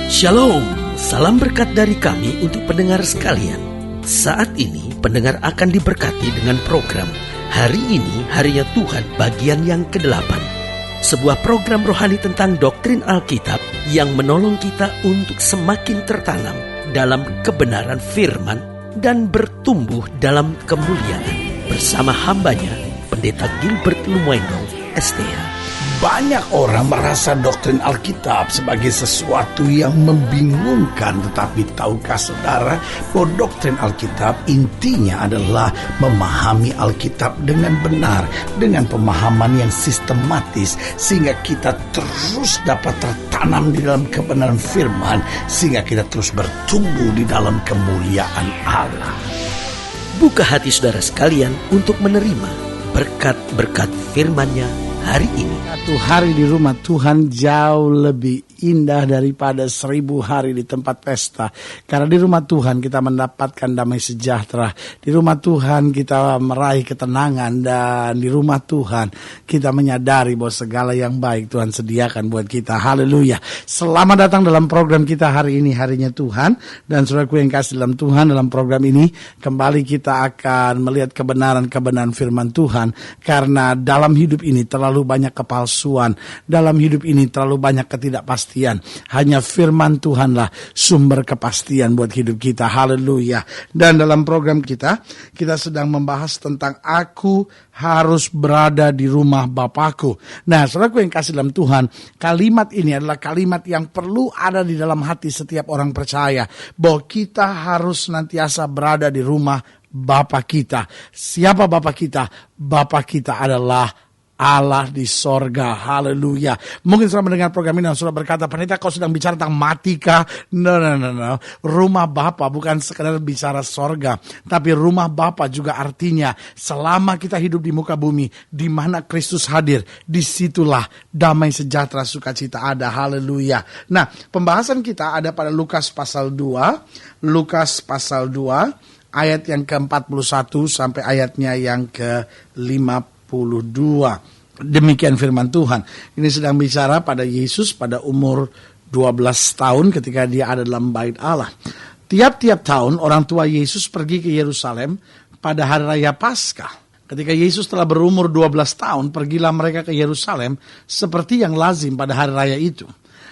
Shalom, salam berkat dari kami untuk pendengar sekalian. Saat ini pendengar akan diberkati dengan program Hari Ini Harinya Tuhan bagian yang ke-8. Sebuah program rohani tentang doktrin Alkitab yang menolong kita untuk semakin tertanam dalam kebenaran firman dan bertumbuh dalam kemuliaan. Bersama hambanya, Pendeta Gilbert Lumendo, STH. Banyak orang merasa doktrin Alkitab sebagai sesuatu yang membingungkan. Tetapi tahukah saudara bahwa doktrin Alkitab intinya adalah memahami Alkitab dengan benar, dengan pemahaman yang sistematis, sehingga kita terus dapat tertanam di dalam kebenaran firman, sehingga kita terus bertumbuh di dalam kemuliaan Allah. Buka hati saudara sekalian untuk menerima berkat-berkat firman-Nya hari ini. Satu hari di rumah Tuhan jauh lebih indah daripada 1000 hari di tempat pesta. Karena di rumah Tuhan kita mendapatkan damai sejahtera. Di rumah Tuhan kita meraih ketenangan. Dan di rumah Tuhan kita menyadari bahwa segala yang baik Tuhan sediakan buat kita. Haleluya. Selamat datang dalam program kita hari ini, Harinya Tuhan. Dan saudaraku yang kasih dalam Tuhan, dalam program ini kembali kita akan melihat kebenaran-kebenaran firman Tuhan. Karena dalam hidup ini terlalu banyak kepalsuan. Dalam hidup ini terlalu banyak ketidakpastian. Hanya firman Tuhanlah sumber kepastian buat hidup kita. Haleluya. Dan dalam program kita sedang membahas tentang aku harus berada di rumah Bapakku. Nah, saudaraku yang kasih dalam Tuhan, kalimat ini adalah kalimat yang perlu ada di dalam hati setiap orang percaya. Bahwa kita harus senantiasa berada di rumah Bapa kita. Siapa Bapa kita? Bapa kita adalah Allah di sorga. Haleluya. Mungkin sudah mendengar program ini dan sudah berkata, pendeta kau sedang bicara tentang matika. No. Rumah Bapa bukan sekedar bicara sorga, tapi rumah Bapa juga artinya selama kita hidup di muka bumi, di mana Kristus hadir, disitulah damai sejahtera sukacita ada. Haleluya. Nah, pembahasan kita ada pada Lukas pasal 2. Lukas pasal 2 ayat yang ke-41 sampai ayatnya yang ke-52. Demikian firman Tuhan. Ini sedang bicara pada Yesus pada umur 12 tahun ketika dia ada dalam bait Allah. Tiap-tiap tahun orang tua Yesus pergi ke Yerusalem pada hari raya Paskah. Ketika Yesus telah berumur 12 tahun, pergilah mereka ke Yerusalem seperti yang lazim pada hari raya itu.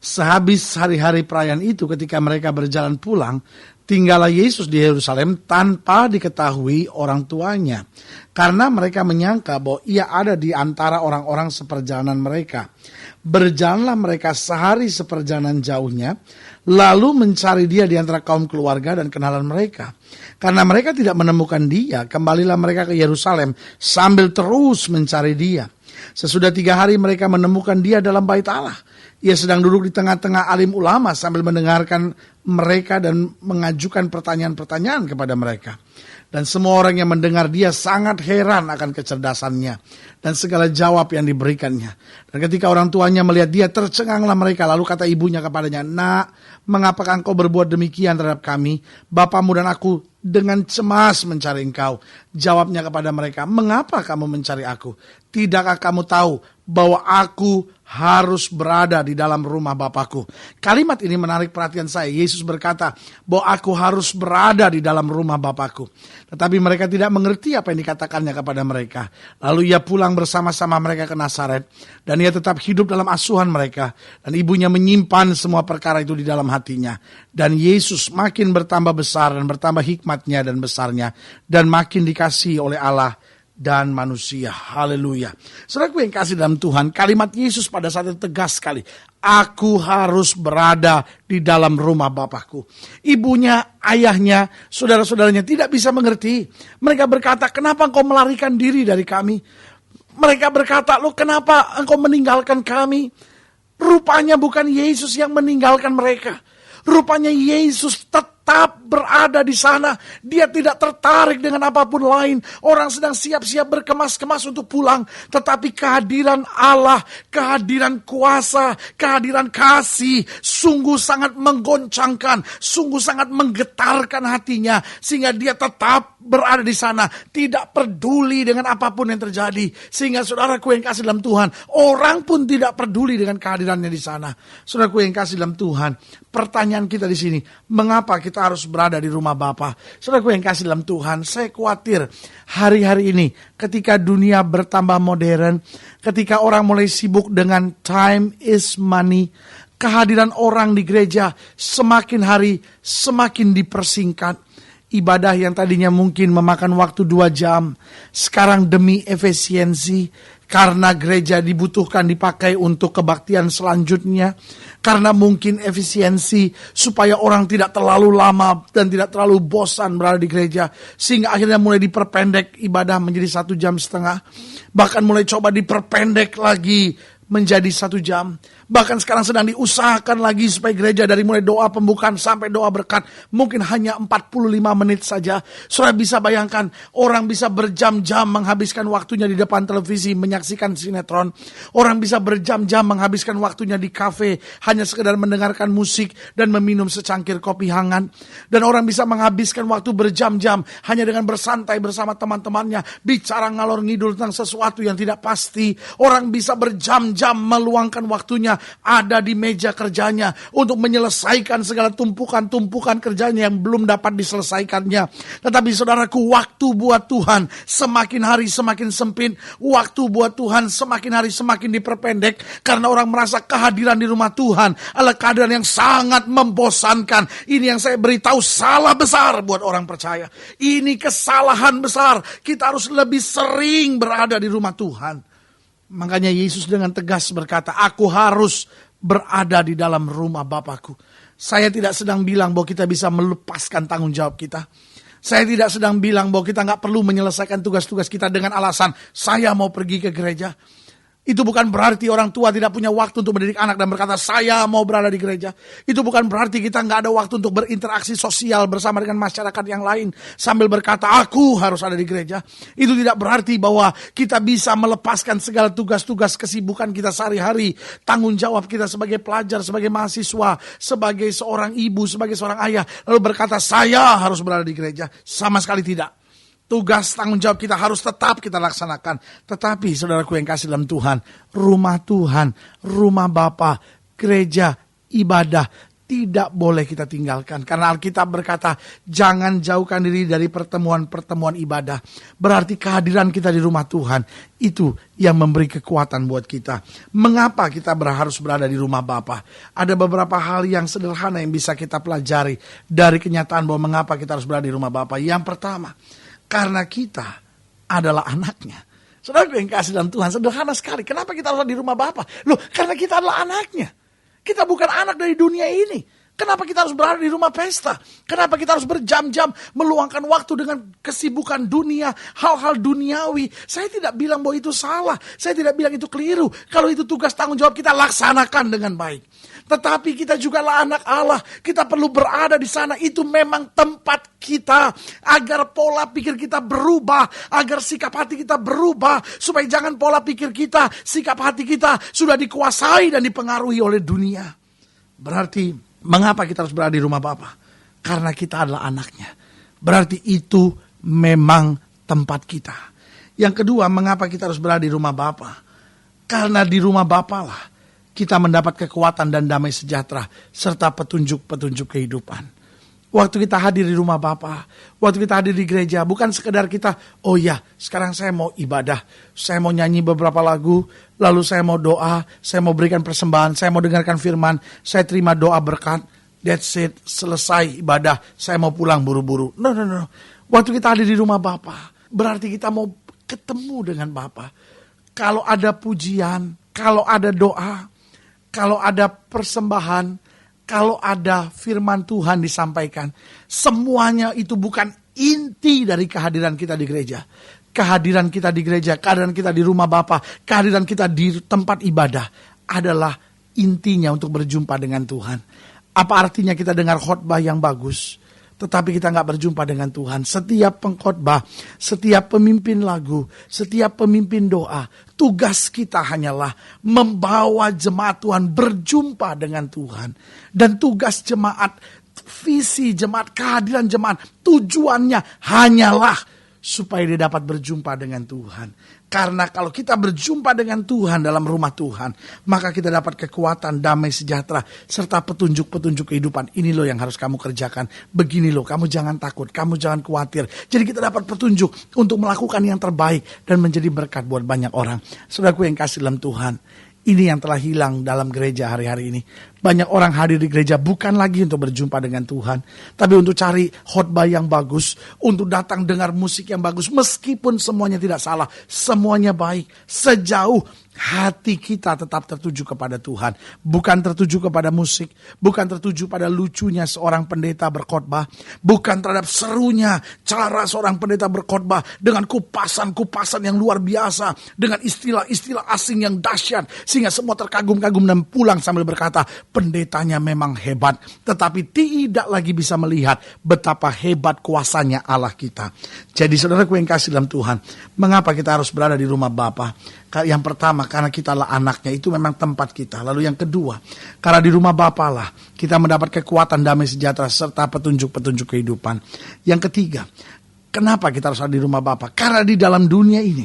Sehabis hari-hari perayaan itu, ketika mereka berjalan pulang, tinggallah Yesus di Yerusalem tanpa diketahui orang tuanya. Karena mereka menyangka bahwa ia ada di antara orang-orang seperjalanan mereka. Berjalanlah mereka sehari seperjalanan jauhnya, lalu mencari dia di antara kaum keluarga dan kenalan mereka. Karena mereka tidak menemukan dia, kembalilah mereka ke Yerusalem sambil terus mencari dia. Sesudah 3 hari mereka menemukan dia dalam bait Allah. Ia sedang duduk di tengah-tengah alim ulama sambil mendengarkan mereka dan mengajukan pertanyaan-pertanyaan kepada mereka. Dan semua orang yang mendengar dia sangat heran akan kecerdasannya dan segala jawab yang diberikannya. Dan ketika orang tuanya melihat dia, tercenganglah mereka. Lalu kata ibunya kepadanya, "Nak, mengapakah engkau berbuat demikian terhadap kami? Bapamu dan aku dengan cemas mencari engkau." Jawabnya kepada mereka, "Mengapa kamu mencari aku? Tidakkah kamu tahu bahwa aku harus berada di dalam rumah Bapakku?" Kalimat ini menarik perhatian saya. Yesus berkata bahwa aku harus berada di dalam rumah Bapakku. Tetapi mereka tidak mengerti apa yang dikatakannya kepada mereka. Lalu ia pulang bersama-sama mereka ke Nazaret. Dan ia tetap hidup dalam asuhan mereka. Dan ibunya menyimpan semua perkara itu di dalam hatinya. Dan Yesus makin bertambah besar dan bertambah hikmatnya dan besarnya. Dan makin dikasihi oleh Allah dan manusia. Haleluya. Saudaraku yang kasih dalam Tuhan, kalimat Yesus pada saat itu tegas sekali. Aku harus berada di dalam rumah Bapakku. Ibunya, ayahnya, saudara-saudaranya tidak bisa mengerti. Mereka berkata, "Kenapa engkau melarikan diri dari kami?" Mereka berkata, "Loh, kenapa engkau meninggalkan kami?" Rupanya bukan Yesus yang meninggalkan mereka. Rupanya Yesus tetap tetap berada di sana. Dia tidak tertarik dengan apapun lain. Orang sedang siap-siap berkemas-kemas untuk pulang. Tetapi kehadiran Allah, kehadiran kuasa, kehadiran kasih sungguh sangat menggoncangkan, sungguh sangat menggetarkan hatinya. Sehingga dia tetap berada di sana. Tidak peduli dengan apapun yang terjadi. Sehingga saudaraku yang kasih dalam Tuhan, orang pun tidak peduli dengan kehadirannya di sana. Saudaraku yang kasih dalam Tuhan, pertanyaan kita di sini, mengapa kita harus berada di rumah Bapa? Saudaraku yang kasih dalam Tuhan, saya khawatir hari-hari ini ketika dunia bertambah modern, ketika orang mulai sibuk dengan time is money, kehadiran orang di gereja semakin hari semakin dipersingkat. Ibadah yang tadinya mungkin memakan waktu 2 jam, sekarang demi efisiensi, karena gereja dibutuhkan dipakai untuk kebaktian selanjutnya, karena mungkin efisiensi supaya orang tidak terlalu lama dan tidak terlalu bosan berada di gereja, sehingga akhirnya mulai diperpendek ibadah menjadi 1,5 jam, bahkan mulai coba diperpendek lagi menjadi 1 jam. Bahkan sekarang sedang diusahakan lagi supaya gereja dari mulai doa pembukaan sampai doa berkat mungkin hanya 45 menit saja. Saudara bisa bayangkan, orang bisa berjam-jam menghabiskan waktunya di depan televisi menyaksikan sinetron. Orang bisa berjam-jam menghabiskan waktunya di kafe hanya sekedar mendengarkan musik dan meminum secangkir kopi hangat. Dan orang bisa menghabiskan waktu berjam-jam hanya dengan bersantai bersama teman-temannya, bicara ngalor ngidul tentang sesuatu yang tidak pasti. Orang bisa berjam-jam meluangkan waktunya ada di meja kerjanya untuk menyelesaikan segala tumpukan-tumpukan kerjanya yang belum dapat diselesaikannya. Tetapi saudaraku, waktu buat Tuhan semakin hari semakin sempit. Waktu buat Tuhan semakin hari semakin diperpendek. Karena orang merasa kehadiran di rumah Tuhan adalah kehadiran yang sangat membosankan. Ini yang saya beritahu salah besar buat orang percaya. Ini kesalahan besar. Kita harus lebih sering berada di rumah Tuhan. Makanya Yesus dengan tegas berkata, aku harus berada di dalam rumah Bapakku. Saya tidak sedang bilang bahwa kita bisa melepaskan tanggung jawab kita. Saya tidak sedang bilang bahwa kita nggak perlu menyelesaikan tugas-tugas kita dengan alasan saya mau pergi ke gereja. Itu bukan berarti orang tua tidak punya waktu untuk mendidik anak dan berkata saya mau berada di gereja. Itu bukan berarti kita nggak ada waktu untuk berinteraksi sosial bersama dengan masyarakat yang lain sambil berkata aku harus ada di gereja. Itu tidak berarti bahwa kita bisa melepaskan segala tugas-tugas kesibukan kita sehari-hari, tanggung jawab kita sebagai pelajar, sebagai mahasiswa, sebagai seorang ibu, sebagai seorang ayah, lalu berkata saya harus berada di gereja. Sama sekali tidak. Tugas tanggung jawab kita harus tetap kita laksanakan. Tetapi saudaraku yang kasih dalam Tuhan, rumah Tuhan, rumah Bapa, gereja, ibadah tidak boleh kita tinggalkan. Karena Alkitab berkata, jangan jauhkan diri dari pertemuan-pertemuan ibadah. Berarti kehadiran kita di rumah Tuhan itu yang memberi kekuatan buat kita. Mengapa kita harus berada di rumah Bapa? Ada beberapa hal yang sederhana yang bisa kita pelajari dari kenyataan bahwa mengapa kita harus berada di rumah Bapa. Yang pertama, karena kita adalah anaknya. Saudara yang kasih dalam Tuhan, sederhana sekali. Kenapa kita harus di rumah Bapa? Loh, karena kita adalah anaknya. Kita bukan anak dari dunia ini. Kenapa kita harus berada di rumah pesta? Kenapa kita harus berjam-jam meluangkan waktu dengan kesibukan dunia, hal-hal duniawi? Saya tidak bilang bahwa itu salah. Saya tidak bilang itu keliru. Kalau itu tugas tanggung jawab kita, laksanakan dengan baik. Tetapi kita juga lah anak Allah. Kita perlu berada di sana. Itu memang tempat kita. Agar pola pikir kita berubah. Agar sikap hati kita berubah. Supaya jangan pola pikir kita, sikap hati kita sudah dikuasai dan dipengaruhi oleh dunia. Berarti mengapa kita harus berada di rumah Bapa? Karena kita adalah anaknya. Berarti itu memang tempat kita. Yang kedua, mengapa kita harus berada di rumah Bapa? Karena di rumah Bapa lah kita mendapat kekuatan dan damai sejahtera serta petunjuk-petunjuk kehidupan. Waktu kita hadir di rumah Bapa, waktu kita hadir di gereja, bukan sekedar kita, oh ya, sekarang saya mau ibadah, saya mau nyanyi beberapa lagu, lalu saya mau doa, saya mau berikan persembahan, saya mau dengarkan firman, saya terima doa berkat, that's it, selesai ibadah, saya mau pulang buru-buru. No. Waktu kita hadir di rumah Bapa, berarti kita mau ketemu dengan Bapa. Kalau ada pujian, kalau ada doa, kalau ada persembahan, kalau ada firman Tuhan disampaikan, semuanya itu bukan inti dari kehadiran kita di gereja. Kehadiran kita di gereja, kehadiran kita di rumah Bapa, kehadiran kita di tempat ibadah adalah intinya untuk berjumpa dengan Tuhan. Apa artinya kita dengar khotbah yang bagus? tetapi kita nggak berjumpa dengan Tuhan. Setiap pengkhotbah, setiap pemimpin lagu, setiap pemimpin doa, tugas kita hanyalah membawa jemaat Tuhan berjumpa dengan Tuhan. Dan tugas jemaat, visi jemaat, kehadiran jemaat, tujuannya hanyalah supaya dia dapat berjumpa dengan Tuhan. Karena kalau kita berjumpa dengan Tuhan dalam rumah Tuhan, maka kita dapat kekuatan, damai sejahtera, serta petunjuk-petunjuk kehidupan. Ini loh yang harus kamu kerjakan. Begini loh, kamu jangan takut, kamu jangan khawatir. Jadi kita dapat petunjuk untuk melakukan yang terbaik dan menjadi berkat buat banyak orang. Saudaraku yang kasih dalam Tuhan, ini yang telah hilang dalam gereja hari-hari ini. Banyak orang hadir di gereja bukan lagi untuk berjumpa dengan Tuhan, tapi untuk cari khotbah yang bagus, untuk datang dengar musik yang bagus. Meskipun semuanya tidak salah, semuanya baik, sejauh hati kita tetap tertuju kepada Tuhan. Bukan tertuju kepada musik, bukan tertuju pada lucunya seorang pendeta berkhotbah, bukan terhadap serunya cara seorang pendeta berkhotbah dengan kupasan-kupasan yang luar biasa, dengan istilah-istilah asing yang dahsyat, sehingga semua terkagum-kagum dan pulang sambil berkata, pendetanya memang hebat, tetapi tidak lagi bisa melihat betapa hebat kuasanya Allah kita. Jadi saudaraku yang kasih dalam Tuhan, mengapa kita harus berada di rumah Bapa? Yang pertama, karena kita lah anaknya, itu memang tempat kita. Lalu yang kedua, karena di rumah Bapa lah kita mendapat kekuatan, damai sejahtera, serta petunjuk-petunjuk kehidupan. Yang ketiga, kenapa kita harus ada di rumah Bapa? Karena di dalam dunia ini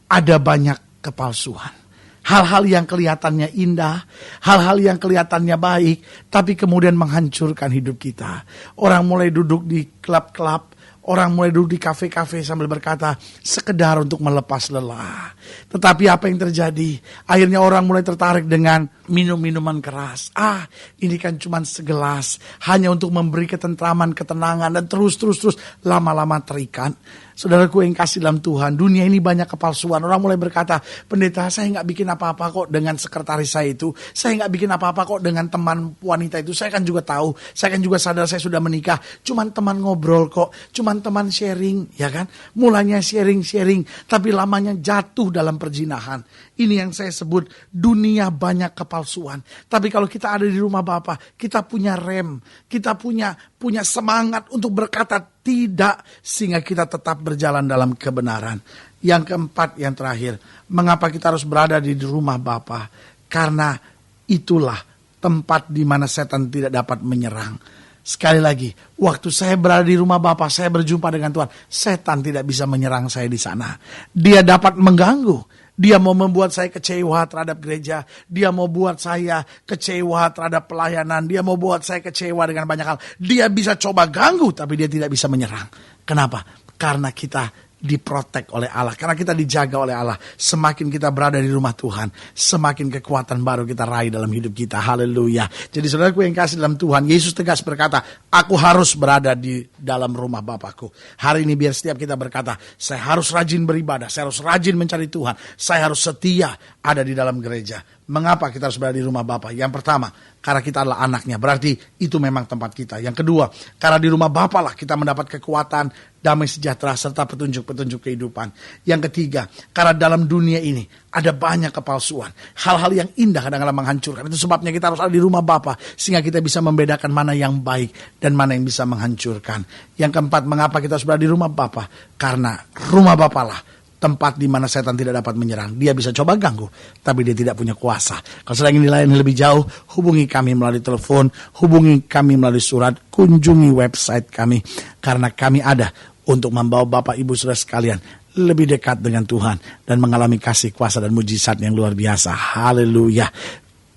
ada banyak kepalsuan. Hal-hal yang kelihatannya indah, hal-hal yang kelihatannya baik, tapi kemudian menghancurkan hidup kita. Orang mulai duduk di klub-klub, orang mulai duduk di kafe-kafe sambil berkata, sekedar untuk melepas lelah. Tetapi apa yang terjadi? Akhirnya orang mulai tertarik dengan minum-minuman keras. Ini kan cuma segelas, hanya untuk memberi ketentraman, ketenangan, dan terus lama-lama terikat. Saudaraku yang kasih dalam Tuhan, dunia ini banyak kepalsuan. Orang mulai berkata, pendeta saya nggak bikin apa-apa kok dengan sekretaris saya itu. Saya nggak bikin apa-apa kok dengan teman wanita itu. Saya kan juga tahu, saya kan juga sadar saya sudah menikah. Cuman teman ngobrol kok, cuman teman sharing, ya kan? Mulanya sharing, tapi lamanya jatuh dalam perzinahan. Ini yang saya sebut dunia banyak kepalsuan. Tapi kalau kita ada di rumah Bapa, kita punya rem, kita punya semangat untuk berkata tidak, sehingga kita tetap berjalan dalam kebenaran. Yang keempat, yang terakhir, mengapa kita harus berada di rumah Bapa? Karena itulah tempat di mana setan tidak dapat menyerang. Sekali lagi, waktu saya berada di rumah Bapa, saya berjumpa dengan Tuhan, setan tidak bisa menyerang saya di sana. Dia dapat mengganggu. Dia mau membuat saya kecewa terhadap gereja. Dia mau buat saya kecewa terhadap pelayanan. Dia mau buat saya kecewa dengan banyak hal. Dia bisa coba ganggu, tapi dia tidak bisa menyerang. Kenapa? Karena kita diprotek oleh Allah, karena kita dijaga oleh Allah. Semakin kita berada di rumah Tuhan, semakin kekuatan baru kita raih dalam hidup kita. Haleluya. Jadi saudaraku yang kasih dalam Tuhan, Yesus tegas berkata, aku harus berada di dalam rumah Bapakku. Hari ini biar setiap kita berkata, saya harus rajin beribadah, saya harus rajin mencari Tuhan, saya harus setia ada di dalam gereja. Mengapa kita harus berada di rumah Bapa? Yang pertama, karena kita adalah anaknya, berarti itu memang tempat kita. Yang kedua, karena di rumah Bapa lah kita mendapat kekuatan, damai sejahtera, serta petunjuk-petunjuk kehidupan. Yang ketiga, karena dalam dunia ini ada banyak kepalsuan. Hal-hal yang indah kadang-kadang menghancurkan. Itu sebabnya kita harus ada di rumah Bapa, sehingga kita bisa membedakan mana yang baik dan mana yang bisa menghancurkan. Yang keempat, mengapa kita harus berada di rumah Bapa? Karena rumah Bapa lah tempat di mana setan tidak dapat menyerang. Dia bisa coba ganggu, tapi dia tidak punya kuasa. Kalau sedang ingin dilayani lebih jauh, hubungi kami melalui telepon, hubungi kami melalui surat, kunjungi website kami. Karena kami ada untuk membawa Bapak Ibu Saudara sekalian lebih dekat dengan Tuhan dan mengalami kasih, kuasa, dan mujizat yang luar biasa. Haleluya.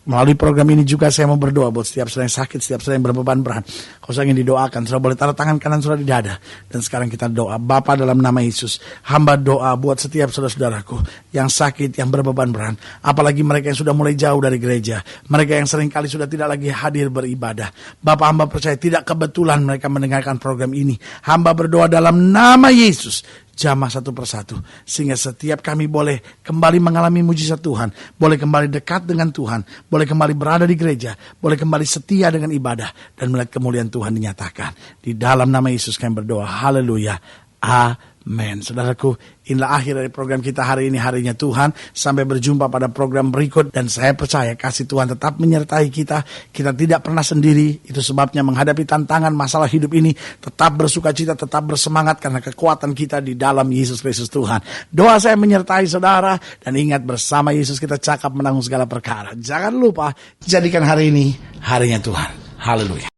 Melalui program ini juga saya mau berdoa buat setiap saudara yang sakit, setiap saudara yang berbeban berat. Kalau saya ingin didoakan, saudara boleh taruh tangan kanan saudara di dada. Dan sekarang kita doa. Bapa, dalam nama Yesus, hamba doa buat setiap saudara-saudaraku yang sakit, yang berbeban berat. Apalagi mereka yang sudah mulai jauh dari gereja. Mereka yang seringkali sudah tidak lagi hadir beribadah. Bapa, hamba percaya tidak kebetulan mereka mendengarkan program ini. Hamba berdoa dalam nama Yesus, jamah satu persatu, sehingga setiap kami boleh kembali mengalami mujizat Tuhan, boleh kembali dekat dengan Tuhan, boleh kembali berada di gereja, boleh kembali setia dengan ibadah, dan melihat kemuliaan Tuhan dinyatakan. Di dalam nama Yesus kami berdoa. Haleluya. Amin. Amin. Saudaraku, inilah akhir dari program kita hari ini, Harinya Tuhan. Sampai berjumpa pada program berikut. Dan saya percaya kasih Tuhan tetap menyertai kita. Kita tidak pernah sendiri. Itu sebabnya menghadapi tantangan masalah hidup ini, tetap bersukacita, tetap bersemangat, karena kekuatan kita di dalam Yesus Kristus Tuhan. Doa saya menyertai saudara. Dan ingat, bersama Yesus kita cakap menanggung segala perkara. Jangan lupa, jadikan hari ini Harinya Tuhan. Haleluya.